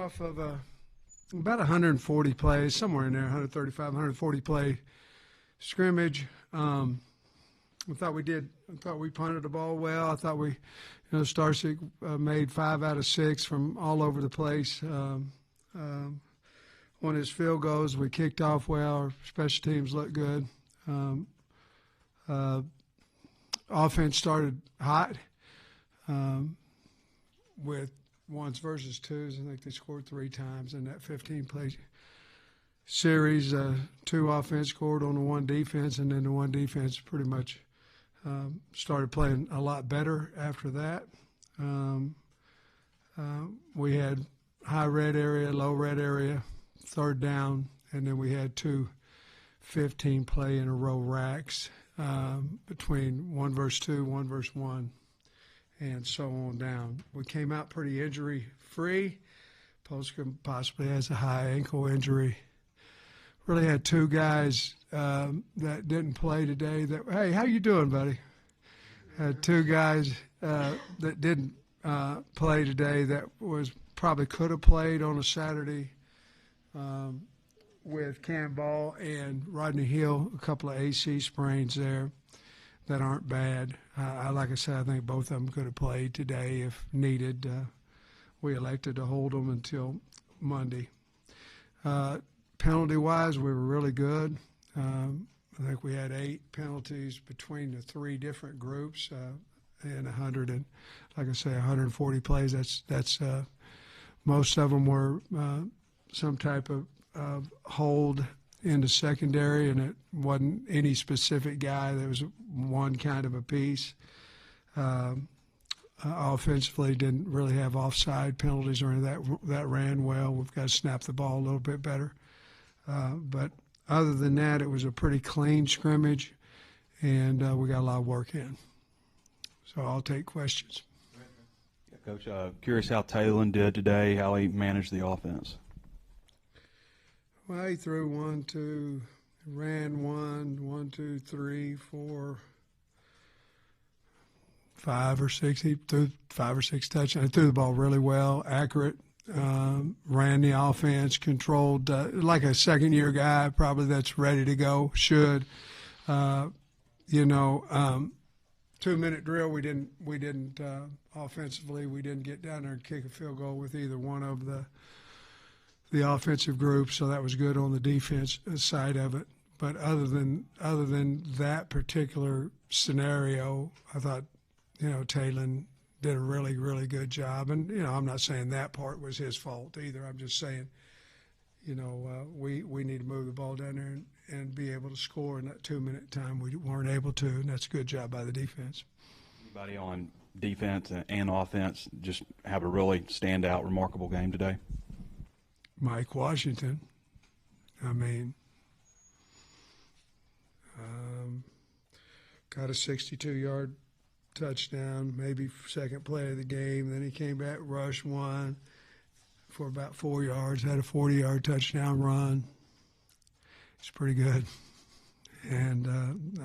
off of about 140 plays, somewhere in there, 135, 140 play scrimmage. I thought we punted the ball well. I thought Starsick made 5 out of 6 from all over the place. On his field goals, we kicked off well. Our special teams looked good. Offense started hot with ones versus twos. I think they scored 3 times in that 15-play series. 2 offense scored on the 1 defense, and then the 1 defense pretty much started playing a lot better after that. We had high red area, low red area, 3rd down, and then we had 2 15-play in a row racks between 1 versus 2, 1 versus 1, and so on down. We came out pretty injury-free. Polstra possibly has a high ankle injury. Really had 2 guys that didn't play today. Hey, how you doing, buddy? Had 2 guys that didn't play today that probably could have played on a Saturday with Cam Ball and Rodney Hill, a couple of AC sprains there that aren't bad. Like I said, I think both of them could have played today if needed. We elected to hold them until Monday. Penalty-wise, we were really good. I think we had 8 penalties between the 3 different groups, and 140 plays. That's most of them were some type of hold in the secondary, and it wasn't any specific guy. There was one kind of a piece. Offensively, didn't really have offside penalties or anything that ran well. We've got to snap the ball a little bit better. But other than that, it was a pretty clean scrimmage, and we got a lot of work in. So I'll take questions. Coach, curious how Taylor did today, how he managed the offense. Well, he threw 1, 2, ran 1, 2, 3, 4, 5 or 6. He threw 5 or 6 touchdowns. He threw the ball really well, accurate. Ran the offense, controlled, like a second-year guy, probably that's ready to go. Should, 2-minute drill. We didn't offensively. We didn't get down there and kick a field goal with either one of the offensive groups, so that was good on the defense side of it. But other than that particular scenario, I thought, Taylor did a really, really good job. And, I'm not saying that part was his fault either. I'm just saying, we need to move the ball down there and be able to score in that 2-minute time. We weren't able to, and that's a good job by the defense. Anybody on defense and offense just have a really standout, remarkable game today? Mike Washington. Got a 62-yard touchdown, maybe second play of the game. Then he came back, rushed 1 for about 4 yards, had a 40-yard touchdown run. It's pretty good. And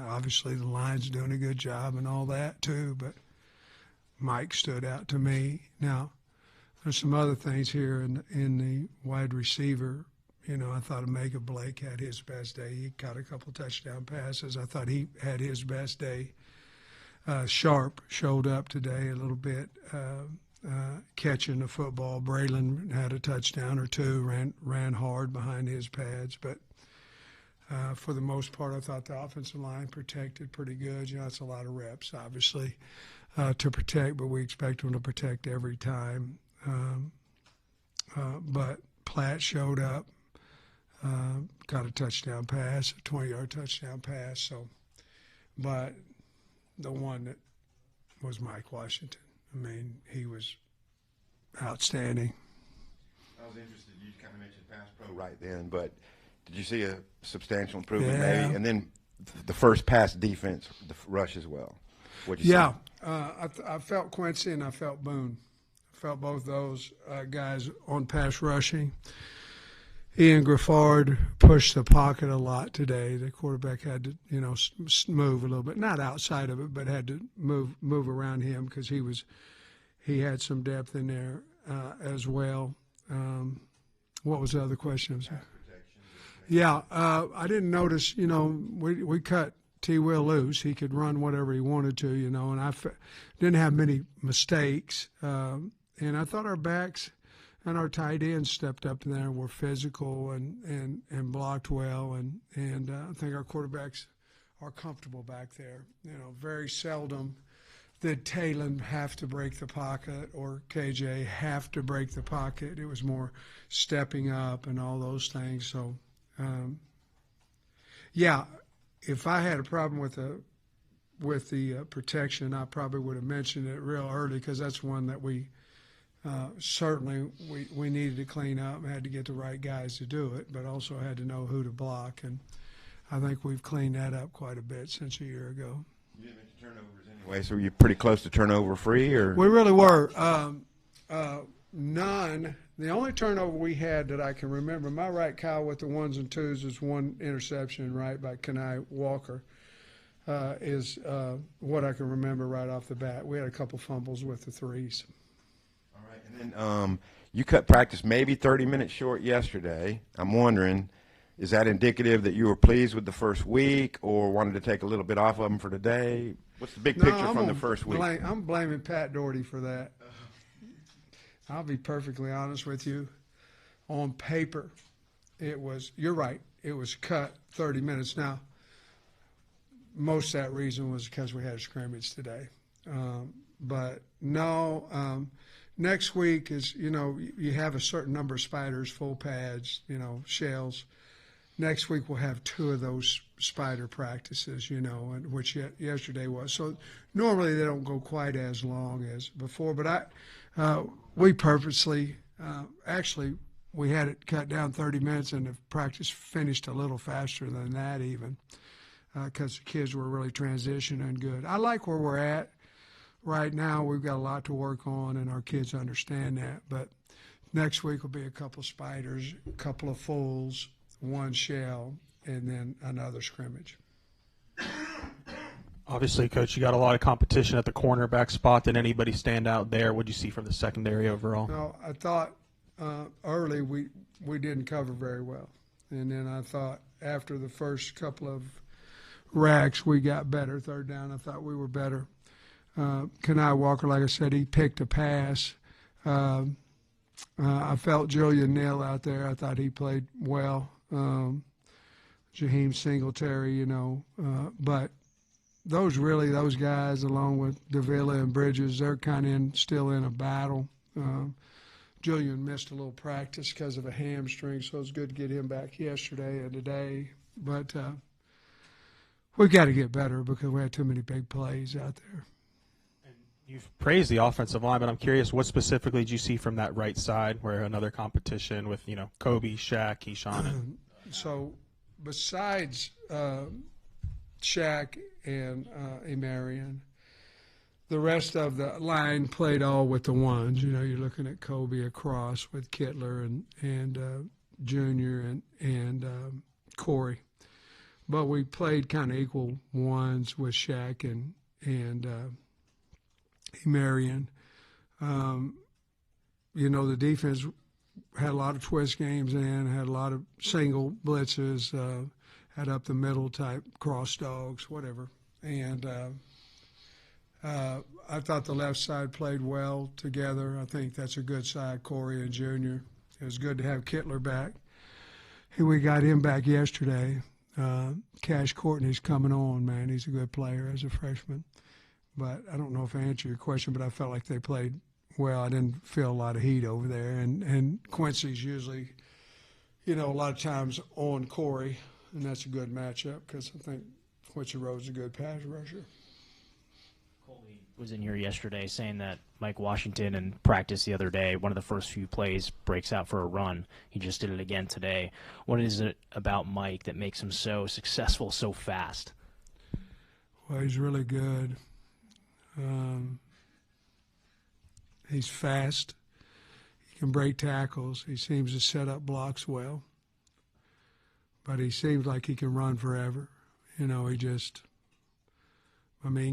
obviously the line's doing a good job and all that too, but Mike stood out to me. Now, there's some other things here in the wide receiver. I thought Omega Blake had his best day. He caught a couple touchdown passes. I thought he had his best day. Sharp showed up today a little bit, catching the football. Braylon had a touchdown or 2, ran hard behind his pads. But for the most part, I thought the offensive line protected pretty good. That's a lot of reps, obviously, to protect, but we expect them to protect every time. But Platt showed up, got a touchdown pass, a 20-yard touchdown pass. So, but the one that was Mike Washington. He was outstanding. I was interested. You kind of mentioned pass pro right then, but did you see a substantial improvement Yeah. maybe? And then the first pass defense, the rush as well. What'd you Yeah, see? I felt Quincy and I felt Boone. I felt both those guys on pass rushing. Ian Griffard pushed the pocket a lot today. The quarterback had to, move a little bit, not outside of it, but had to move around him because he had some depth in there as well. What was the other question? Yeah, I didn't notice, we cut T. Will loose. He could run whatever he wanted to, and didn't have many mistakes. And I thought our backs and our tight ends stepped up there and were physical and blocked well. And I think our quarterbacks are comfortable back there. Very seldom did Talon have to break the pocket or KJ have to break the pocket. It was more stepping up and all those things. So, yeah, if I had a problem with the protection, I probably would have mentioned it real early because that's one that we certainly needed to clean up and had to get the right guys to do it, but also had to know who to block. And I think we've cleaned that up quite a bit since a year ago. You didn't mention turnovers anyway, so you're pretty close to turnover free, or? We really were. None. The only turnover we had that I can remember, am I right, Kyle, with the ones and twos is one interception, right, by Kenai Walker, is what I can remember right off the bat. We had a couple fumbles with the threes. All right, and then you cut practice maybe 30 minutes short yesterday. I'm wondering, is that indicative that you were pleased with the first week or wanted to take a little bit off of them for today? What's the big picture from the first week? I'm blaming Pat Doherty for that. I'll be perfectly honest with you. On paper, you're right, it was cut 30 minutes. Now, most of that reason was because we had a scrimmage today. But no, next week is, you have a certain number of spiders, full pads, shells. Next week we'll have 2 of those spider practices, and which yesterday was. So normally they don't go quite as long as before, but we purposely, actually, we had it cut down 30 minutes and the practice finished a little faster than that even because the kids were really transitioning good. I like where we're at right now. We've got a lot to work on and our kids understand that, but next week will be a couple of spiders, a couple of fulls, 1 shell, and then another scrimmage. Obviously, Coach, you got a lot of competition at the cornerback spot. Did anybody stand out there? What did you see from the secondary overall? No, I thought early we didn't cover very well. And then I thought after the first couple of racks, we got better. Third down, I thought we were better. Kenai Walker, like I said, he picked a pass. I felt Julian Neal out there. I thought he played well. Jaheim Singletary, but those guys, along with Davila and Bridges, they're kind of still in a battle. Julian missed a little practice because of a hamstring, so it was good to get him back yesterday and today. But we've got to get better because we had too many big plays out there. You've praised the offensive line, but I'm curious, what specifically did you see from that right side where another competition with, Kobe, Shaq, Keyshawn? So besides Shaq and Emarian, the rest of the line played all with the ones. You're looking at Kobe across with Kittler and Junior and Corey. But we played kind of equal ones with Shaq and Emarian. The defense had a lot of twist games in, had a lot of single blitzes, had up the middle type cross dogs, whatever. And I thought the left side played well together. I think that's a good side, Corey and Junior. It was good to have Kittler back. We got him back yesterday. Cash Courtney's coming on, man. He's a good player as a freshman. But I don't know if I answered your question, but I felt like they played well. I didn't feel a lot of heat over there. And Quincy's usually, a lot of times on Corey, and that's a good matchup because I think Quincy Rhodes is a good pass rusher. Colby was in here yesterday saying that Mike Washington in practice the other day, one of the first few plays, breaks out for a run. He just did it again today. What is it about Mike that makes him so successful so fast? Well, he's really good. He's fast. He can break tackles. He seems to set up blocks well. But he seems like he can run forever.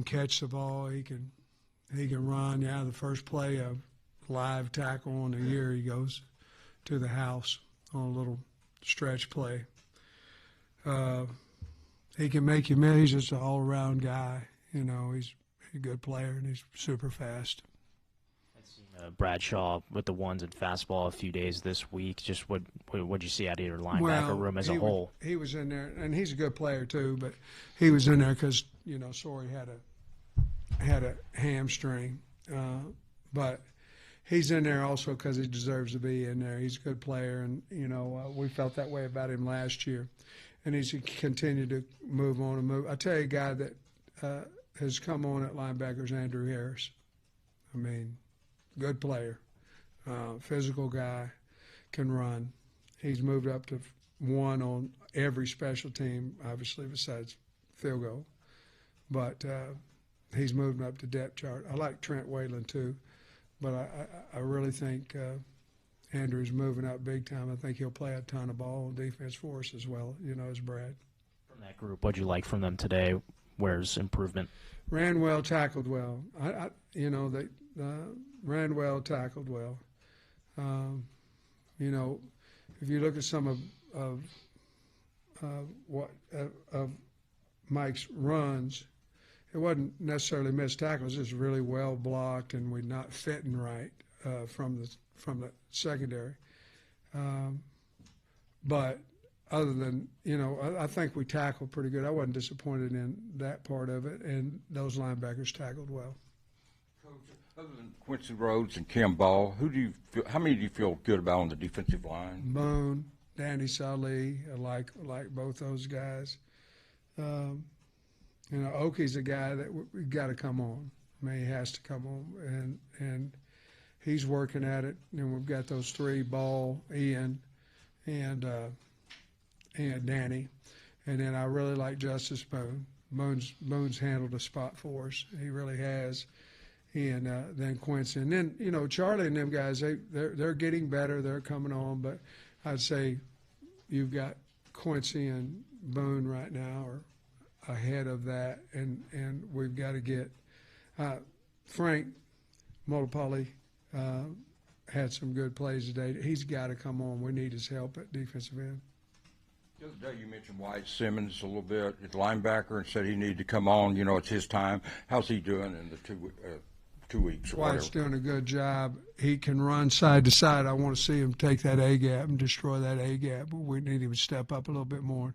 Catch the ball. He can run. Yeah, the first play of live tackle in a year, he goes to the house. on a little stretch play. He can make you miss. He's just an all-around guy. You know, he's a good player, and he's super fast. Bradshaw with the ones and fastball a few days this week. Just what'd you see out of your linebacker room as a whole? He was in there, and he's a good player too. But he was in there because Sorey had a hamstring, but he's in there also because he deserves to be in there. He's a good player, and we felt that way about him last year, and he's continued to move on and move. I tell you, a guy that has come on at linebackers, Andrew Harris. I mean, good player, physical guy, can run. He's moved up to 1 on every special team, obviously, besides field goal. But he's moved up to depth chart. I like Trent Whalen too, but I really think Andrew's moving up big time. I think he'll play a ton of ball on defense for us as well, as Brad. From that group, what'd you like from them today? Where's improvement? Ran well, tackled well. They ran well, tackled well. If you look at some of Mike's runs, it wasn't necessarily missed tackles. It was really well blocked, and we're not fitting right from the secondary. But other than I think we tackled pretty good. I wasn't disappointed in that part of it, and those linebackers tackled well. Other than Quincy Rhodes and Kim Ball, how many do you feel good about on the defensive line? Boone, Danny Saleh, I like both those guys. Oki's a guy that we got to come on. I mean, he has to come on, and he's working at it. And we've got those 3: Ball, Ian, and Danny. And then I really like Justice Boone. Boone's handled a spot for us. He really has. And then Quincy, and then Charlie and them guys. They're getting better. They're coming on, but I'd say you've got Quincy and Boone right now are ahead of that, and we've got to get Frank Molopoli had some good plays today. He's got to come on. We need his help at defensive end. The other day you mentioned White Simmons a little bit at linebacker and said he needed to come on. It's his time. How's he doing in the 2 weeks or White's whatever? doing a good job. He can run side to side. I want to see him take that A gap and destroy that A gap. But we need him to step up a little bit more,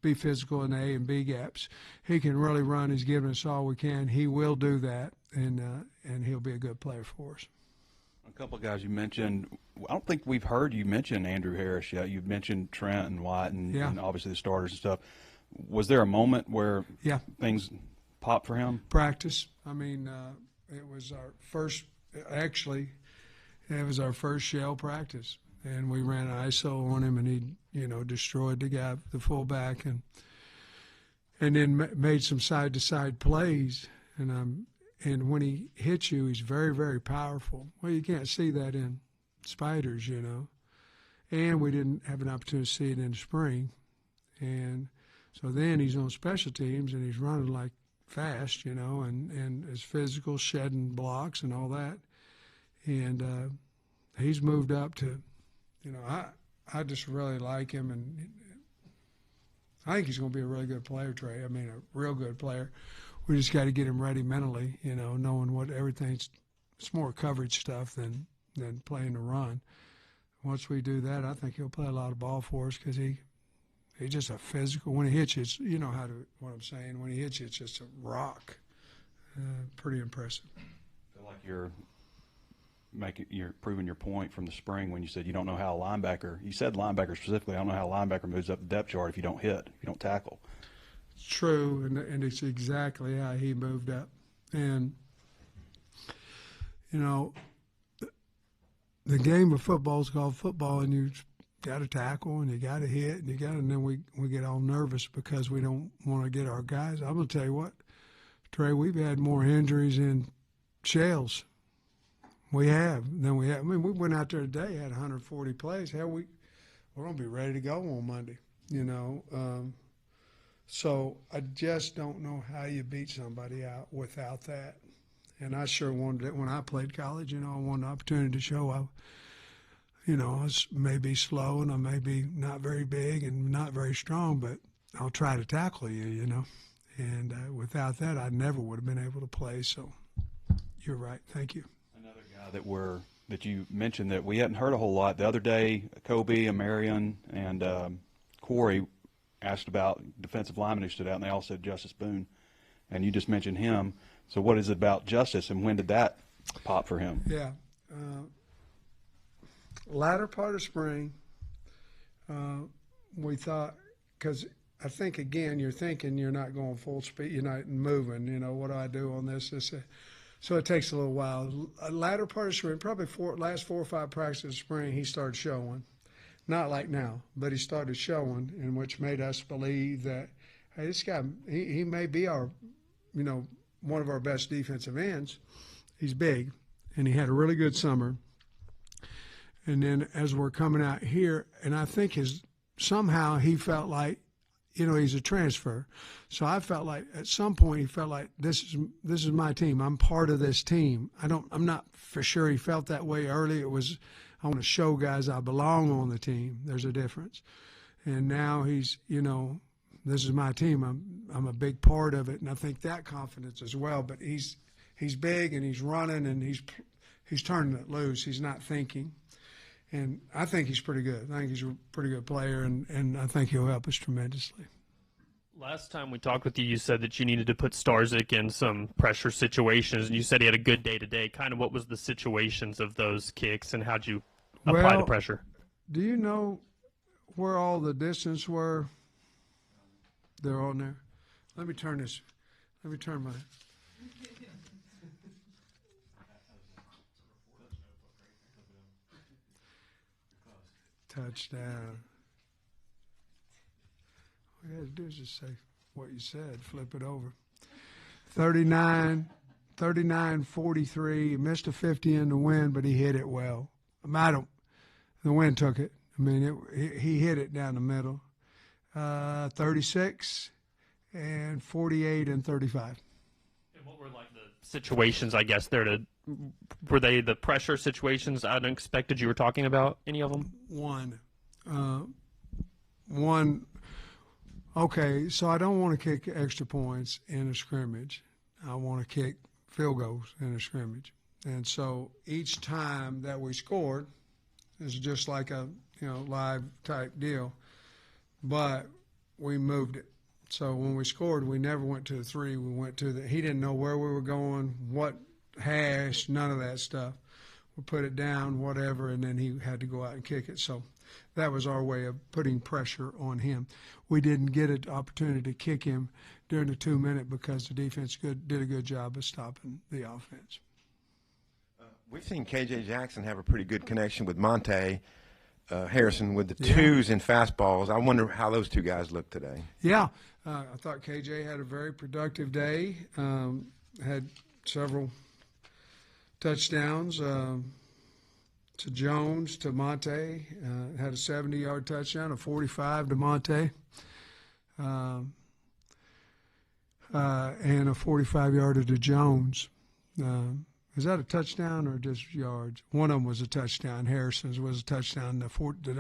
be physical in the A and B gaps. He can really run. He's giving us all we can. He will do that, and he'll be a good player for us. A couple of guys you mentioned. I don't think we've heard you mention Andrew Harris yet. You've mentioned Trent and White and obviously the starters and stuff. Was there a moment where things popped for him? Practice. I mean, it was our first shell practice, and we ran ISO on him, and he destroyed the guy, the fullback, and then made some side-to-side plays, and when he hits you, he's very, very powerful. Well, you can't see that in spiders, and we didn't have an opportunity to see it in the spring, and so then he's on special teams, and he's running like fast, and is physical, shedding blocks and all that. And he's moved up to, I just really like him, and I think he's going to be a really good player, Trey. I mean, a real good player. We just got to get him ready mentally, knowing what everything's. It's more coverage stuff than playing the run. Once we do that, I think he'll play a lot of ball for us because he's just a physical. When he hits you, what I'm saying. When he hits you, it's just a rock. Pretty impressive. I feel like you're proving your point from the spring when you said you don't know how a linebacker. You said linebacker specifically. I don't know how a linebacker moves up the depth chart if you don't hit, if you don't tackle. It's true, and it's exactly how he moved up. And the game of football is called football, and you got to tackle, and you got to hit, and then we get all nervous because we don't want to get our guys. I'm going to tell you what, Trey, we've had more injuries in shells. We have than we have. I mean, we went out there today, had 140 plays. Hell, we're going to be ready to go on Monday, So I just don't know how you beat somebody out without that. And I sure wanted it when I played college. I wanted an opportunity to show you know, I may be slow and I may be not very big and not very strong, but I'll try to tackle you, you know. And without that, I never would have been able to play. So you're right. Thank you. Another guy that you mentioned that we hadn't heard a whole lot. The other day, Kobe and Marion and Corey asked about defensive linemen who stood out, and they all said Justice Boone. And you just mentioned him. So what is it about Justice, and when did that pop for him? Yeah. Latter part of spring, we thought, because I think, again, you're thinking you're not going full speed, you're not moving, you know, what do I do on this? So it takes a little while. Latter part of spring, probably last 4 or 5 practices of spring, he started showing. Not like now, but he started showing, and which made us believe that, hey, this guy, he may be our, you know, one of our best defensive ends. He's big, and he had a really good summer. And then as we're coming out here, and I think somehow he felt like, you know, he's a transfer. So I felt like at some point he felt like this is my team. I'm part of this team. I'm not for sure he felt that way early. It was, I want to show guys I belong on the team. There's a difference. And now he's, you know, this is my team. I'm a big part of it, and I think that confidence as well. But he's big and he's running and he's turning it loose. He's not thinking. And I think he's pretty good. I think he's a pretty good player, and I think he'll help us tremendously. Last time we talked with you, you said that you needed to put Starzyk in some pressure situations, and you said he had a good day today. Kind of what was the situations of those kicks, and how'd you apply the pressure? Do you know where all the distance were? They're on there. Let me turn my... Touchdown. All you had to do is just say what you said, flip it over. 39-43. Missed a 50 in the wind, but he hit it well. The wind took it. I mean, he hit it down the middle. 36 and 48 and 35. And what were like the situations, I guess, were they the pressure situations unexpected you were talking about, any of them? One. Okay, so I don't want to kick extra points in a scrimmage. I want to kick field goals in a scrimmage. And so each time that we scored is just like a, you know, live type deal. But we moved it. So when we scored, we never went to the 3. We went to he didn't know where we were going, what hash, none of that stuff. We put it down, whatever, and then he had to go out and kick it. So that was our way of putting pressure on him. We didn't get an opportunity to kick him during the 2-minute because the defense did a good job of stopping the offense. We've seen K.J. Jackson have a pretty good connection with Monte Harrison with the twos and fastballs. I wonder how those two guys look today. Yeah, I thought K.J. had a very productive day, had several touchdowns to Jones, to Monte, had a 70-yard touchdown, a 45 to Monte, and a 45-yarder to Jones. Is that a touchdown or just yards? One of them was a touchdown. Harrison's was a touchdown. The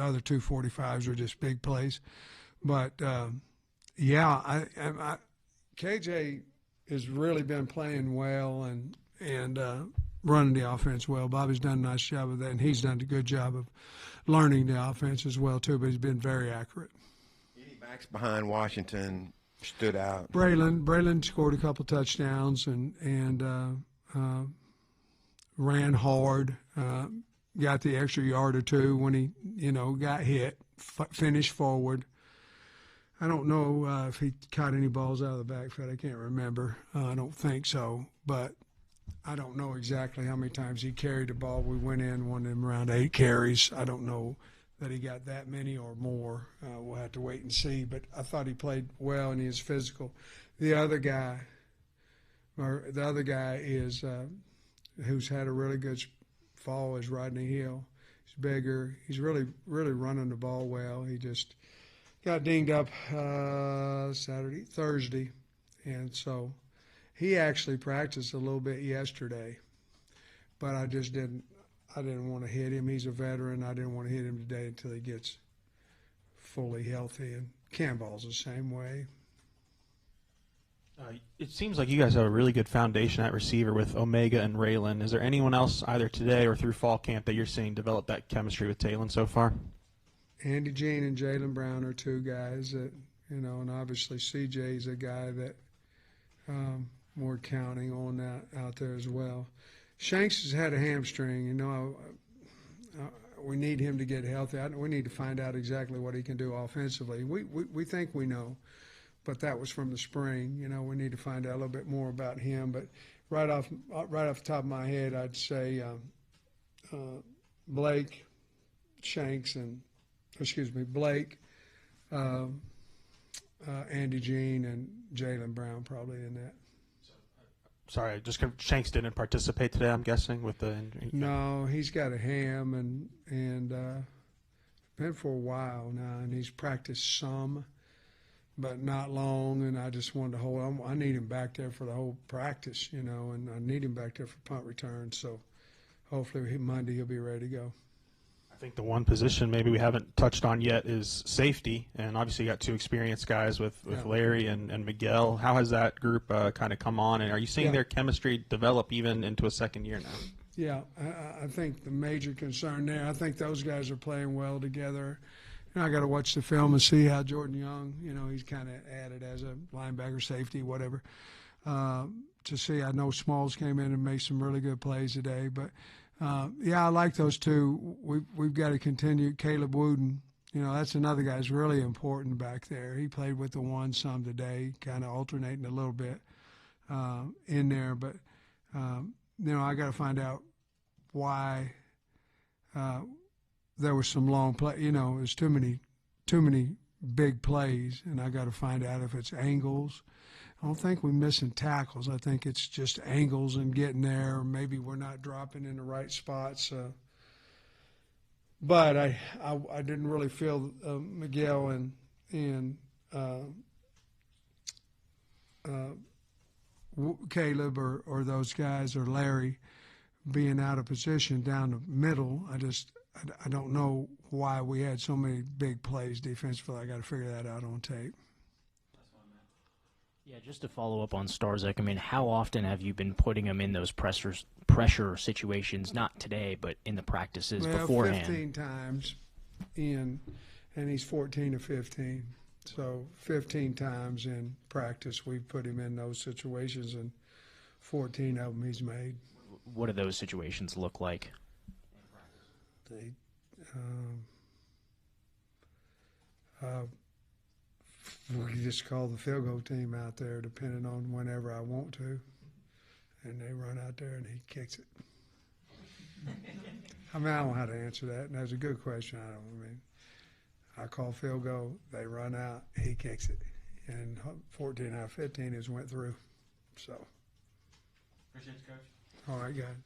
other 2 45s were just big plays. But, KJ has really been playing well and running the offense well. Bobby's done a nice job of that, and he's done a good job of learning the offense as well, too, but he's been very accurate. Any backs behind Washington stood out? Braylon scored a couple touchdowns and ran hard, got the extra yard or two when he, got hit, finished forward. I don't know if he caught any balls out of the backfield. I can't remember. I don't think so, but I don't know exactly how many times he carried the ball. We went in, won him around 8 carries. I don't know that he got that many or more. We'll have to wait and see, but I thought he played well and he was physical. The other guy is who's had a really good fall is Rodney Hill. He's bigger. He's really, really running the ball well. He just got dinged up Thursday, and so he actually practiced a little bit yesterday, but I just didn't. I didn't want to hit him. He's a veteran. I didn't want to hit him today until he gets fully healthy. And Campbell's the same way. It seems like you guys have a really good foundation at receiver with Omega and Raylan. Is there anyone else, either today or through fall camp, that you're seeing develop that chemistry with Talon so far? Andy Jean and Jalen Brown are two guys that, and obviously CJ's a guy that we're counting on that out there as well. Shanks has had a hamstring. We need him to get healthy. We need to find out exactly what he can do offensively. We think we know, but that was from the spring. We need to find out a little bit more about him. But right off the top of my head, I'd say Blake, Shanks, Blake, Andy Jean, and Jalen Brown probably in that. Sorry, Shanks didn't participate today, I'm guessing, with the injury. No, he's got a ham and been for a while now, and he's practiced some, but not long. And I just wanted to hold on. I need him back there for the whole practice, and I need him back there for punt return. So hopefully Monday he'll be ready to go. I think the one position maybe we haven't touched on yet is safety, and obviously you got two experienced guys with Larry and Miguel. How has that group kind of come on, and are you seeing their chemistry develop even into a second year now? Yeah, I think the major concern there, I think those guys are playing well together. I got to watch the film and see how Jordan Young, he's kind of added as a linebacker, safety, whatever, to see. I know Smalls came in and made some really good plays today, but I like those two. We've got to continue. Caleb Wooden, that's another guy who's really important back there. He played with the one some today, kind of alternating a little bit in there. But, I got to find out why there was some long play. There's too many big plays, and I got to find out if it's angles. I don't think we're missing tackles. I think it's just angles and getting there. Or maybe we're not dropping in the right spots. But I didn't really feel Miguel and Caleb or those guys or Larry being out of position down the middle. I don't know why we had so many big plays defensively. I got to figure that out on tape. Yeah, just to follow up on Starzek, how often have you been putting him in those pressure situations, not today, but in the practices beforehand? 15 times, and he's 14 to 15. So 15 times in practice we've put him in those situations, and 14 of them he's made. What do those situations look like? We just call the field goal team out there, depending on whenever I want to, and they run out there and he kicks it. I don't know how to answer that, and that's a good question. I call field goal, they run out, he kicks it, and 14 out of 15 has went through. So. Appreciate you, Coach. All right, guys.